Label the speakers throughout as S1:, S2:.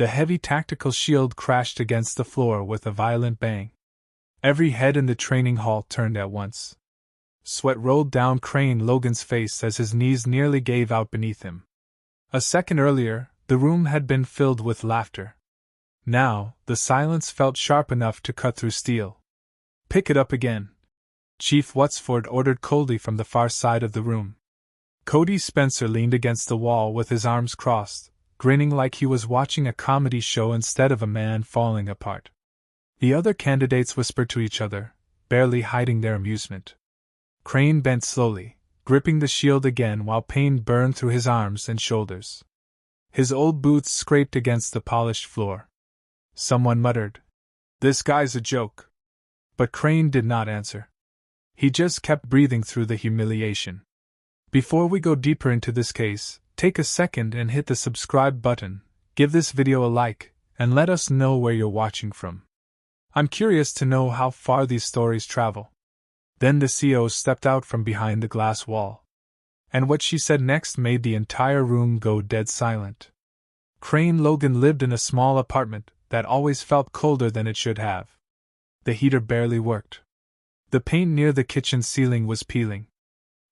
S1: The heavy tactical shield crashed against the floor with a violent bang. Every head in the training hall turned at once. Sweat rolled down Crane Logan's face as his knees nearly gave out beneath him. A second earlier, the room had been filled with laughter. Now, the silence felt sharp enough to cut through steel. "Pick it up again," Chief Whatsford ordered coldly from the far side of the room. Cody Spencer leaned against the wall with his arms crossed, grinning like he was watching a comedy show instead of a man falling apart. The other candidates whispered to each other, barely hiding their amusement. Crane bent slowly, gripping the shield again while pain burned through his arms and shoulders. His old boots scraped against the polished floor. Someone muttered, "This guy's a joke." But Crane did not answer. He just kept breathing through the humiliation. Before we go deeper into this case, take a second and hit the subscribe button, give this video a like, and let us know where you're watching from. I'm curious to know how far these stories travel. Then the CO stepped out from behind the glass wall. And what she said next made the entire room go dead silent. Crane Logan lived in a small apartment that always felt colder than it should have. The heater barely worked. The paint near the kitchen ceiling was peeling.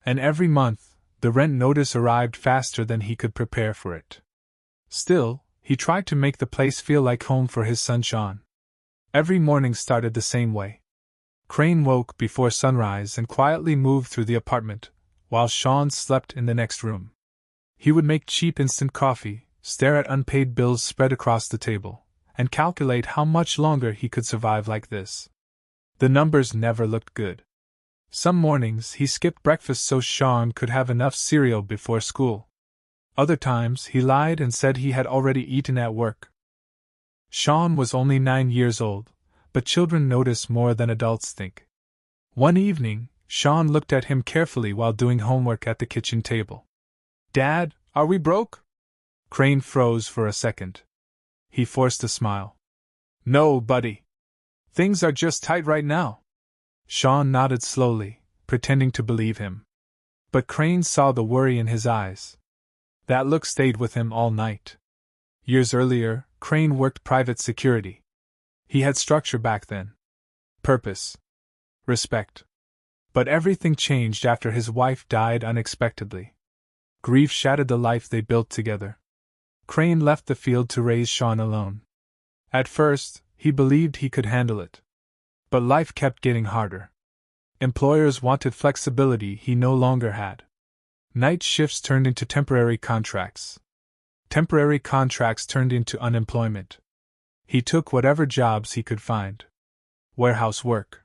S1: And every month, the rent notice arrived faster than he could prepare for it. Still, he tried to make the place feel like home for his son Sean. Every morning started the same way. Crane woke before sunrise and quietly moved through the apartment, while Sean slept in the next room. He would make cheap instant coffee, stare at unpaid bills spread across the table, and calculate how much longer he could survive like this. The numbers never looked good. Some mornings he skipped breakfast so Sean could have enough cereal before school. Other times he lied and said he had already eaten at work. Sean was only 9 years old, but children notice more than adults think. One evening, Sean looked at him carefully while doing homework at the kitchen table. "Dad, are we broke?" Crane froze for a second. He forced a smile. "No, buddy. Things are just tight right now." Sean nodded slowly, pretending to believe him. But Crane saw the worry in his eyes. That look stayed with him all night. Years earlier, Crane worked private security. He had structure back then. Purpose. Respect. But everything changed after his wife died unexpectedly. Grief shattered the life they built together. Crane left the field to raise Sean alone. At first, he believed he could handle it. But life kept getting harder. Employers wanted flexibility he no longer had. Night shifts turned into temporary contracts. Temporary contracts turned into unemployment. He took whatever jobs he could find. Warehouse work.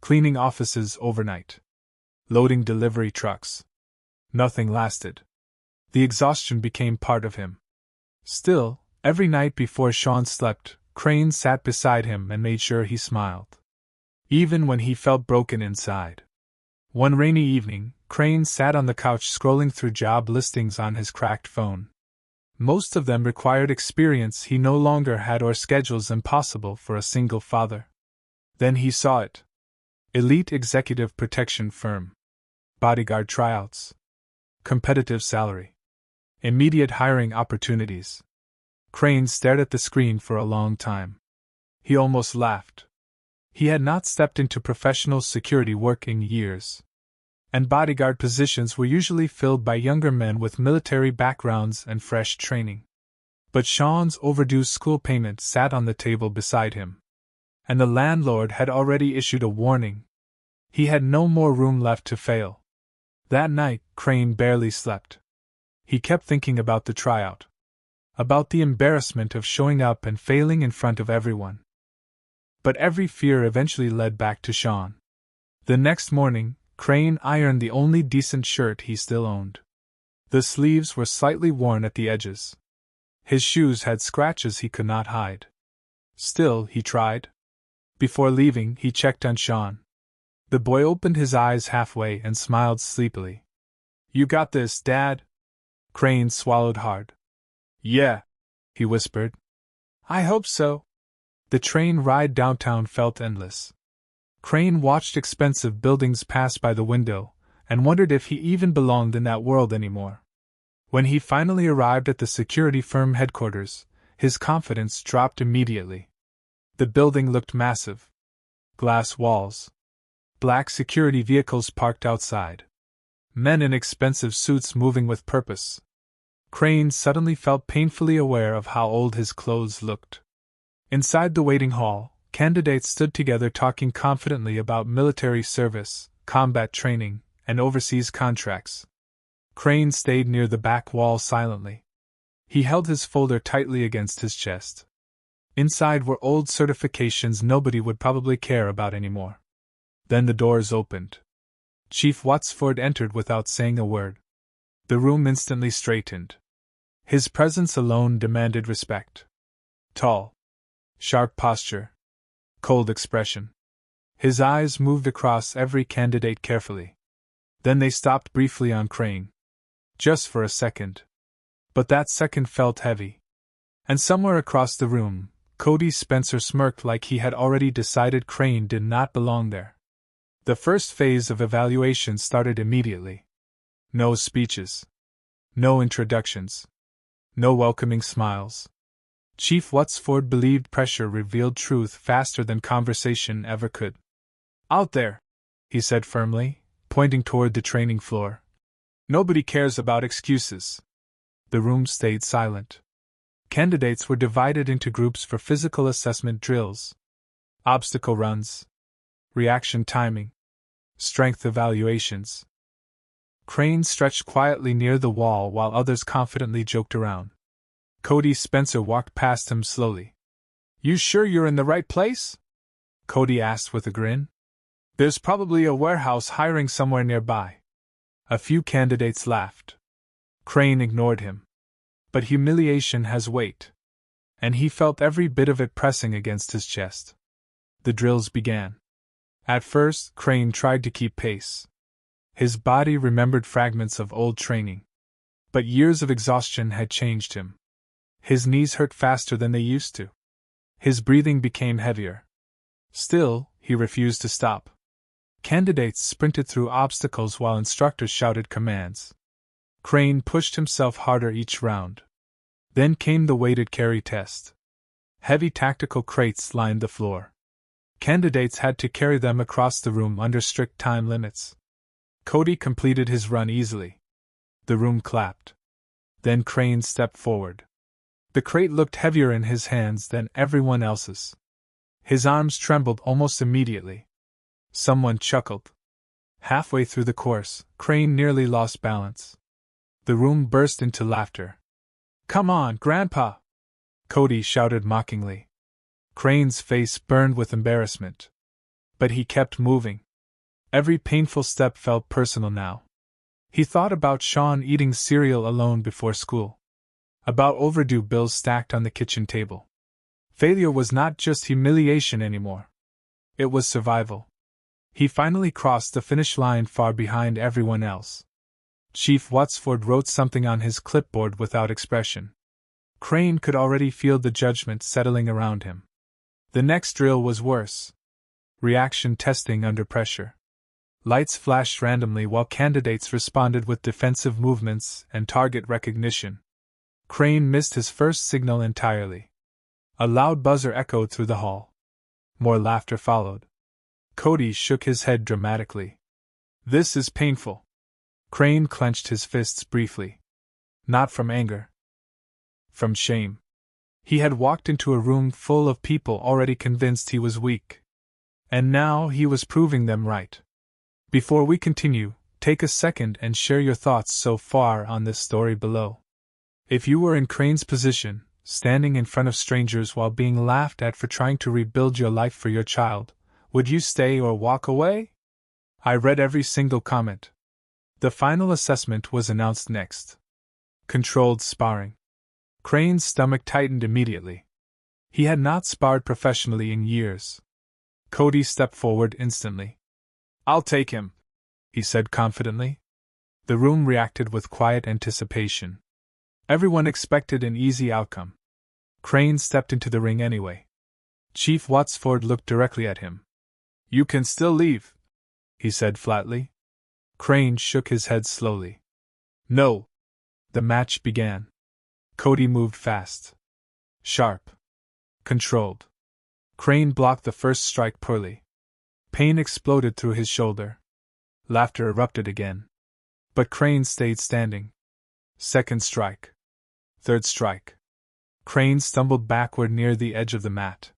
S1: Cleaning offices overnight. Loading delivery trucks. Nothing lasted. The exhaustion became part of him. Still, every night before Sean slept, Crane sat beside him and made sure he smiled. Even when he felt broken inside. One rainy evening, Crane sat on the couch scrolling through job listings on his cracked phone. Most of them required experience he no longer had or schedules impossible for a single father. Then he saw it. Elite executive protection firm. Bodyguard tryouts. Competitive salary. Immediate hiring opportunities. Crane stared at the screen for a long time. He almost laughed. He had not stepped into professional security work in years. And bodyguard positions were usually filled by younger men with military backgrounds and fresh training. But Sean's overdue school payment sat on the table beside him. And the landlord had already issued a warning. He had no more room left to fail. That night, Crane barely slept. He kept thinking about the tryout. About the embarrassment of showing up and failing in front of everyone. But every fear eventually led back to Sean. The next morning, Crane ironed the only decent shirt he still owned. The sleeves were slightly worn at the edges. His shoes had scratches he could not hide. Still, he tried. Before leaving, he checked on Sean. The boy opened his eyes halfway and smiled sleepily. "You got this, Dad?" Crane swallowed hard. "Yeah," he whispered. "I hope so." The train ride downtown felt endless. Crane watched expensive buildings pass by the window, and wondered if he even belonged in that world anymore. When he finally arrived at the security firm headquarters, His confidence dropped immediately. The building looked massive. Glass walls. Black security vehicles parked outside. Men in expensive suits moving with purpose. Crane suddenly felt painfully aware of how old his clothes looked. Inside the waiting hall, candidates stood together talking confidently about military service, combat training, and overseas contracts. Crane stayed near the back wall silently. He held his folder tightly against his chest. Inside were old certifications nobody would probably care about anymore. Then the doors opened. Chief Watsford entered without saying a word. The room instantly straightened. His presence alone demanded respect. Tall. Sharp posture. Cold expression. His eyes moved across every candidate carefully. Then they stopped briefly on Crane. Just for a second. But that second felt heavy. And somewhere across the room, Cody Spencer smirked like he had already decided Crane did not belong there. The first phase of evaluation started immediately. No speeches. No introductions. No welcoming smiles. Chief Watsford believed pressure revealed truth faster than conversation ever could. Out there, he said firmly, pointing toward the training floor. Nobody cares about excuses. The room stayed silent. Candidates were divided into groups for physical assessment drills, obstacle runs, reaction timing, strength evaluations. Crane stretched quietly near the wall while others confidently joked around. Cody Spencer walked past him slowly. You sure you're in the right place? Cody asked with a grin. There's probably a warehouse hiring somewhere nearby. A few candidates laughed. Crane ignored him. But humiliation has weight. And he felt every bit of it pressing against his chest. The drills began. At first, Crane tried to keep pace. His body remembered fragments of old training. But years of exhaustion had changed him. His knees hurt faster than they used to. His breathing became heavier. Still, he refused to stop. Candidates sprinted through obstacles while instructors shouted commands. Crane pushed himself harder each round. Then came the weighted carry test. Heavy tactical crates lined the floor. Candidates had to carry them across the room under strict time limits. Cody completed his run easily. The room clapped. Then Crane stepped forward. The crate looked heavier in his hands than everyone else's. His arms trembled almost immediately. Someone chuckled. Halfway through the course, Crane nearly lost balance. The room burst into laughter. Come on, Grandpa! Cody shouted mockingly. Crane's face burned with embarrassment. But he kept moving. Every painful step felt personal now. He thought about Sean eating cereal alone before school. About overdue bills stacked on the kitchen table. Failure was not just humiliation anymore. It was survival. He finally crossed the finish line far behind everyone else. Chief Watsford wrote something on his clipboard without expression. Crane could already feel the judgment settling around him. The next drill was worse. Reaction testing under pressure. Lights flashed randomly while candidates responded with defensive movements and target recognition. Crane missed his first signal entirely. A loud buzzer echoed through the hall. More laughter followed. Cody shook his head dramatically. This is painful. Crane clenched his fists briefly. Not from anger. From shame. He had walked into a room full of people already convinced he was weak. And now he was proving them right. Before we continue, take a second and share your thoughts so far on this story below. If you were in Crane's position, standing in front of strangers while being laughed at for trying to rebuild your life for your child, would you stay or walk away? I read every single comment. The final assessment was announced next. Controlled sparring. Crane's stomach tightened immediately. He had not sparred professionally in years. Cody stepped forward instantly. I'll take him, he said confidently. The room reacted with quiet anticipation. Everyone expected an easy outcome. Crane stepped into the ring anyway. Chief Watsford looked directly at him. You can still leave, he said flatly. Crane shook his head slowly. No. The match began. Cody moved fast. Sharp. Controlled. Crane blocked the first strike poorly. Pain exploded through his shoulder. Laughter erupted again. But Crane stayed standing. Second strike. Third strike. Crane stumbled backward near the edge of the mat.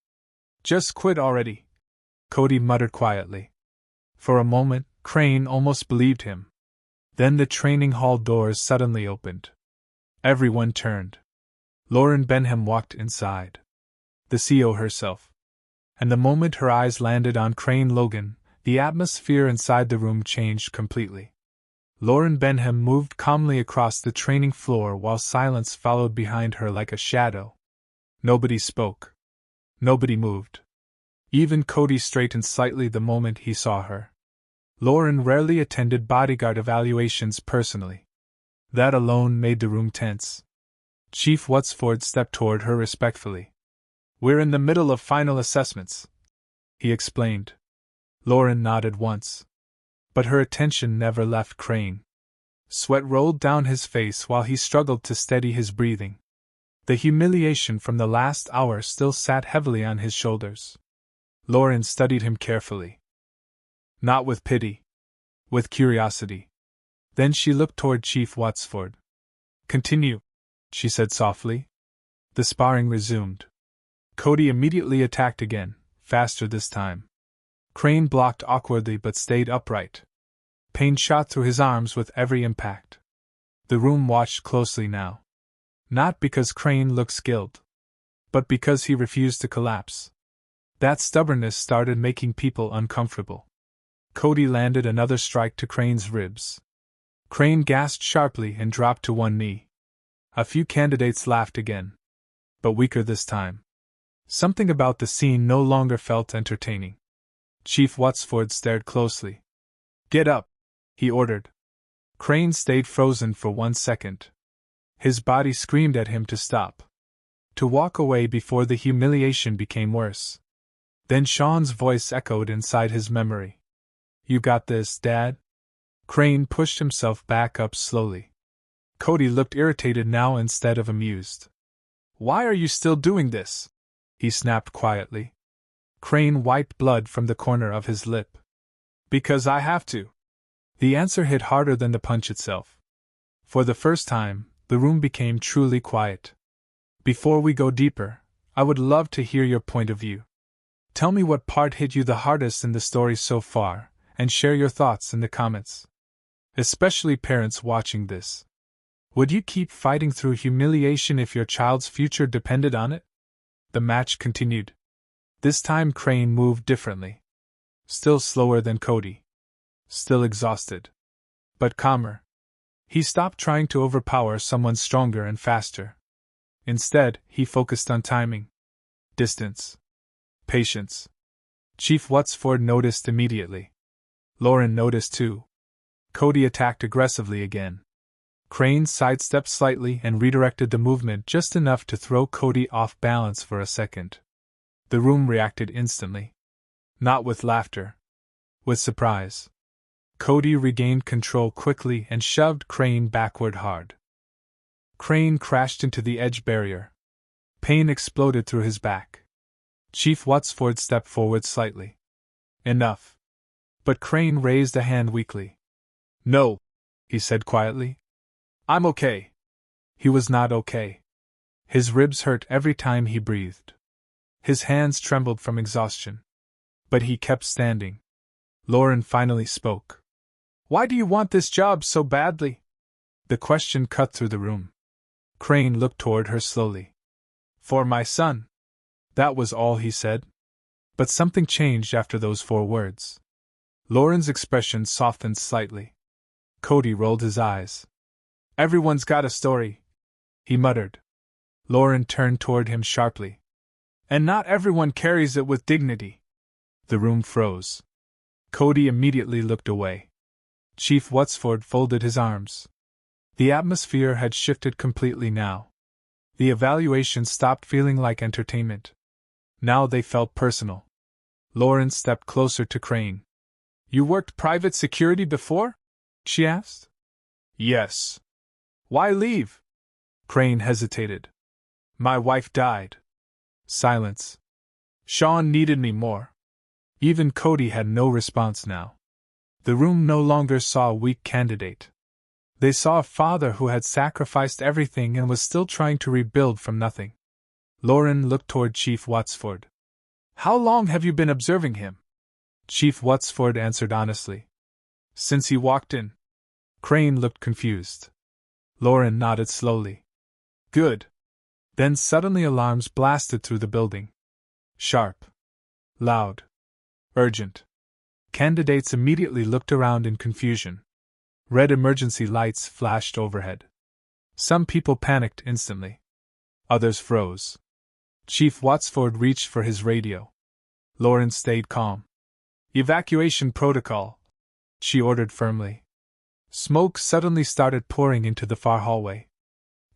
S1: Just quit already, Cody muttered quietly. For a moment, Crane almost believed him. Then the training hall doors suddenly opened. Everyone turned. Lauren Benham walked inside. The CEO herself. And the moment her eyes landed on Crane Logan, the atmosphere inside the room changed completely. Lauren Benham moved calmly across the training floor while silence followed behind her like a shadow. Nobody spoke. Nobody moved. Even Cody straightened slightly the moment he saw her. Lauren rarely attended bodyguard evaluations personally. That alone made the room tense. Chief Watsford stepped toward her respectfully. "We're in the middle of final assessments," he explained. Lauren nodded once. But her attention never left Crane. Sweat rolled down his face while he struggled to steady his breathing. The humiliation from the last hour still sat heavily on his shoulders. Lauren studied him carefully. Not with pity. With curiosity. Then she looked toward Chief Watsford. "Continue," she said softly. The sparring resumed. Cody immediately attacked again, faster this time. Crane blocked awkwardly but stayed upright. Pain shot through his arms with every impact. The room watched closely now. Not because Crane looked skilled, but because he refused to collapse. That stubbornness started making people uncomfortable. Cody landed another strike to Crane's ribs. Crane gasped sharply and dropped to one knee. A few candidates laughed again. But weaker this time. Something about the scene no longer felt entertaining. Chief Watsford stared closely. "Get up," he ordered. Crane stayed frozen for 1 second. His body screamed at him to stop. To walk away before the humiliation became worse. Then Sean's voice echoed inside his memory. "You got this, Dad?" Crane pushed himself back up slowly. Cody looked irritated now instead of amused. "Why are you still doing this?" he snapped quietly. Crane wiped blood from the corner of his lip. "Because I have to." The answer hit harder than the punch itself. For the first time, the room became truly quiet. "Before we go deeper, I would love to hear your point of view. Tell me what part hit you the hardest in the story so far, and share your thoughts in the comments. Especially parents watching this. Would you keep fighting through humiliation if your child's future depended on it?" The match continued. This time Crane moved differently. Still slower than Cody. Still exhausted. But calmer. He stopped trying to overpower someone stronger and faster. Instead, he focused on timing. Distance. Patience. Chief Watsford noticed immediately. Lauren noticed too. Cody attacked aggressively again. Crane sidestepped slightly and redirected the movement just enough to throw Cody off balance for a second. The room reacted instantly. Not with laughter. With surprise. Cody regained control quickly and shoved Crane backward hard. Crane crashed into the edge barrier. Pain exploded through his back. Chief Watsford stepped forward slightly. "Enough." But Crane raised a hand weakly. "No," he said quietly. "I'm okay." He was not okay. His ribs hurt every time he breathed. His hands trembled from exhaustion. But he kept standing. Lauren finally spoke. "Why do you want this job so badly?" The question cut through the room. Crane looked toward her slowly. "For my son." That was all he said. But something changed after those 4 words. Lauren's expression softened slightly. Cody rolled his eyes. "Everyone's got a story," he muttered. Lauren turned toward him sharply. "And not everyone carries it with dignity." The room froze. Cody immediately looked away. Chief Watsford folded his arms. The atmosphere had shifted completely now. The evaluations stopped feeling like entertainment. Now they felt personal. Lauren stepped closer to Crane. "You worked private security before?" she asked. "Yes." "Why leave?" Crane hesitated. My wife died. Silence. Sean needed me more. Even Cody had no response now. The room no longer saw a weak candidate. They saw a father who had sacrificed everything and was still trying to rebuild from nothing. Lauren looked toward Chief Watsford. How long have you been observing him? Chief Watsford answered honestly. Since he walked in. Crane looked confused. Lauren nodded slowly. Good. Then suddenly alarms blasted through the building. Sharp. Loud. Urgent. Candidates immediately looked around in confusion. Red emergency lights flashed overhead. Some people panicked instantly. Others froze. Chief Watsford reached for his radio. Lauren stayed calm. Evacuation protocol, she ordered firmly. Smoke suddenly started pouring into the far hallway.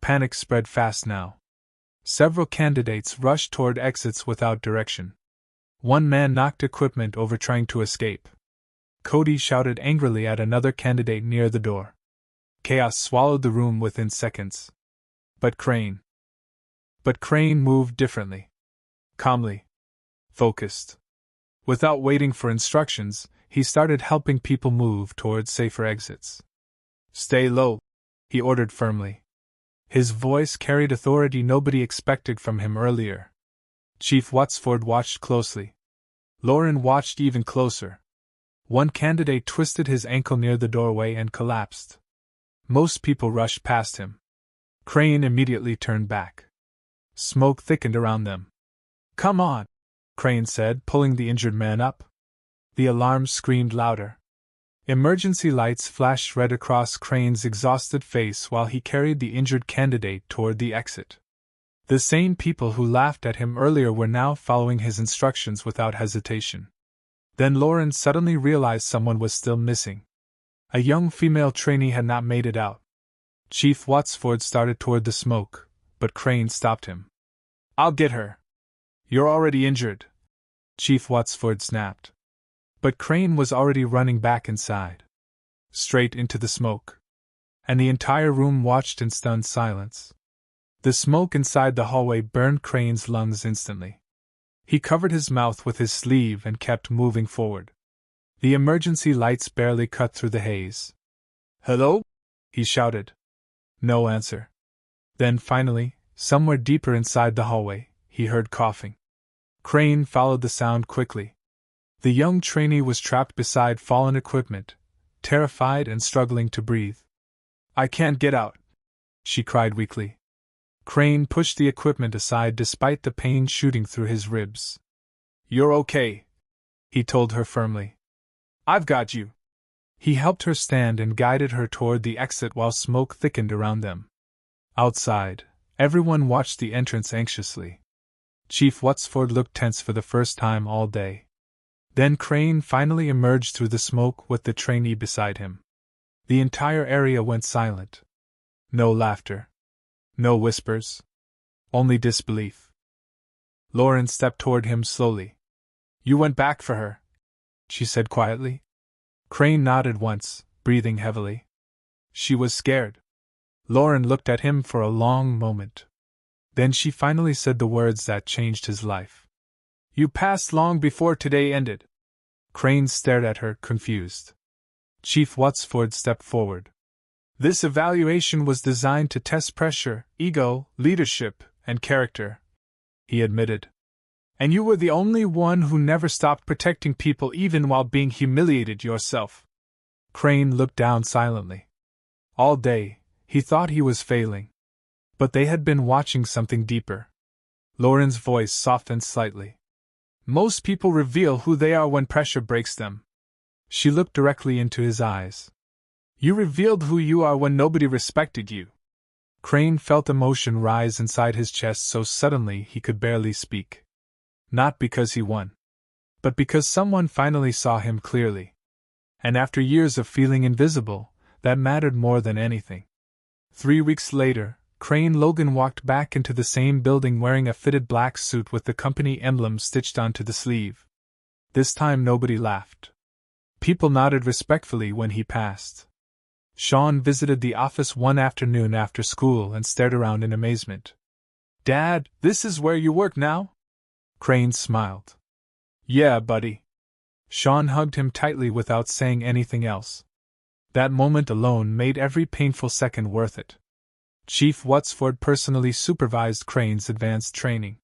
S1: Panic spread fast now. Several candidates rushed toward exits without direction. One man knocked equipment over trying to escape. Cody shouted angrily at another candidate near the door. Chaos swallowed the room within seconds. But Crane moved differently. Calmly. Focused. Without waiting for instructions, he started helping people move towards safer exits. Stay low, he ordered firmly. His voice carried authority nobody expected from him earlier. Chief Watsford watched closely. Lauren watched even closer. One candidate twisted his ankle near the doorway and collapsed. Most people rushed past him. Crane immediately turned back. Smoke thickened around them. Come on, Crane said, pulling the injured man up. The alarm screamed louder. Emergency lights flashed red across Crane's exhausted face while he carried the injured candidate toward the exit. The same people who laughed at him earlier were now following his instructions without hesitation. Then Lauren suddenly realized someone was still missing. A young female trainee had not made it out. Chief Watsford started toward the smoke, but Crane stopped him. I'll get her. You're already injured, Chief Watsford snapped. But Crane was already running back inside. Straight into the smoke. And the entire room watched in stunned silence. The smoke inside the hallway burned Crane's lungs instantly. He covered his mouth with his sleeve and kept moving forward. The emergency lights barely cut through the haze. Hello? He shouted. No answer. Then finally, somewhere deeper inside the hallway, he heard coughing. Crane followed the sound quickly. The young trainee was trapped beside fallen equipment, terrified and struggling to breathe. I can't get out, she cried weakly. Crane pushed the equipment aside despite the pain shooting through his ribs. You're okay, he told her firmly. I've got you. He helped her stand and guided her toward the exit while smoke thickened around them. Outside, everyone watched the entrance anxiously. Chief Watsford looked tense for the first time all day. Then Crane finally emerged through the smoke with the trainee beside him. The entire area went silent. No laughter. No whispers. Only disbelief. Lauren stepped toward him slowly. You went back for her, she said quietly. Crane nodded once, breathing heavily. She was scared. Lauren looked at him for a long moment. Then she finally said the words that changed his life. You passed long before today ended. Crane stared at her, confused. Chief Watsford stepped forward. This evaluation was designed to test pressure, ego, leadership, and character, he admitted. And you were the only one who never stopped protecting people even while being humiliated yourself. Crane looked down silently. All day, he thought he was failing. But they had been watching something deeper. Lauren's voice softened slightly. Most people reveal who they are when pressure breaks them. She looked directly into his eyes. You revealed who you are when nobody respected you. Crane felt emotion rise inside his chest so suddenly he could barely speak. Not because he won, but because someone finally saw him clearly. And after years of feeling invisible, that mattered more than anything. 3 weeks later, Crane Logan walked back into the same building wearing a fitted black suit with the company emblem stitched onto the sleeve. This time nobody laughed. People nodded respectfully when he passed. Sean visited the office one afternoon after school and stared around in amazement. Dad, this is where you work now? Crane smiled. Yeah, buddy. Sean hugged him tightly without saying anything else. That moment alone made every painful second worth it. Chief Watsford personally supervised Crane's advanced training.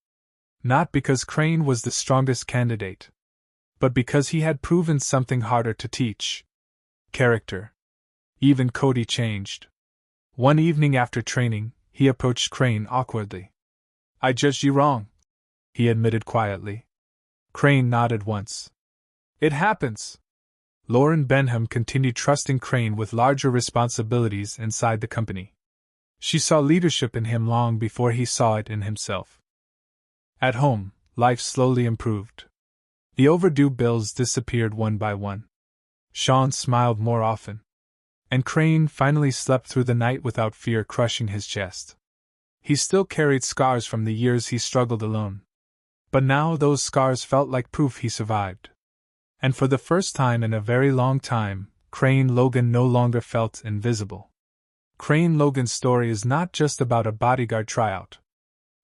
S1: Not because Crane was the strongest candidate, but because he had proven something harder to teach: character. Even Cody changed. One evening after training, he approached Crane awkwardly. I judged you wrong, he admitted quietly. Crane nodded once. It happens. Lauren Benham continued trusting Crane with larger responsibilities inside the company. She saw leadership in him long before he saw it in himself. At home, life slowly improved. The overdue bills disappeared one by one. Sean smiled more often. And Crane finally slept through the night without fear crushing his chest. He still carried scars from the years he struggled alone. But now those scars felt like proof he survived. And for the first time in a very long time, Crane Logan no longer felt invisible. Crane Logan's story is not just about a bodyguard tryout.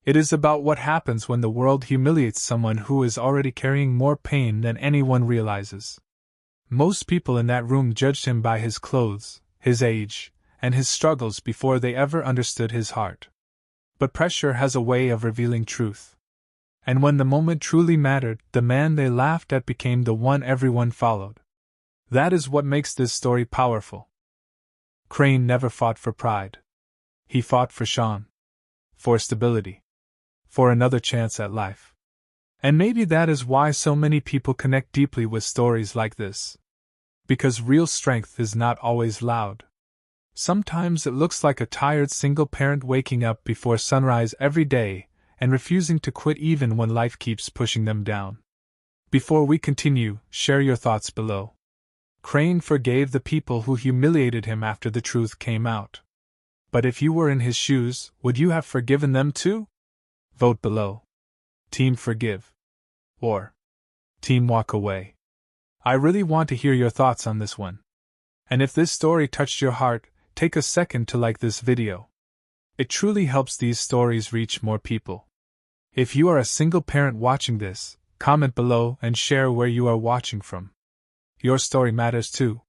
S1: It is about what happens when the world humiliates someone who is already carrying more pain than anyone realizes. Most people in that room judged him by his clothes, his age, and his struggles before they ever understood his heart. But pressure has a way of revealing truth. And when the moment truly mattered, the man they laughed at became the one everyone followed. That is what makes this story powerful. Crane never fought for pride. He fought for Sean. For stability. For another chance at life. And maybe that is why so many people connect deeply with stories like this. Because real strength is not always loud. Sometimes it looks like a tired single parent waking up before sunrise every day and refusing to quit even when life keeps pushing them down. Before we continue, share your thoughts below. Crane forgave the people who humiliated him after the truth came out. But if you were in his shoes, would you have forgiven them too? Vote below. Team forgive. Or team walk away. I really want to hear your thoughts on this one. And if this story touched your heart, take a second to like this video. It truly helps these stories reach more people. If you are a single parent watching this, comment below and share where you are watching from. Your story matters too.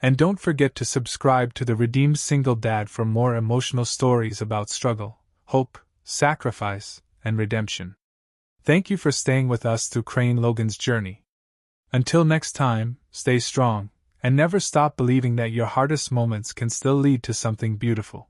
S1: And don't forget to subscribe to the Redeemed Single Dad for more emotional stories about struggle, hope, sacrifice, and redemption. Thank you for staying with us through Crane Logan's journey. Until next time, stay strong, and never stop believing that your hardest moments can still lead to something beautiful.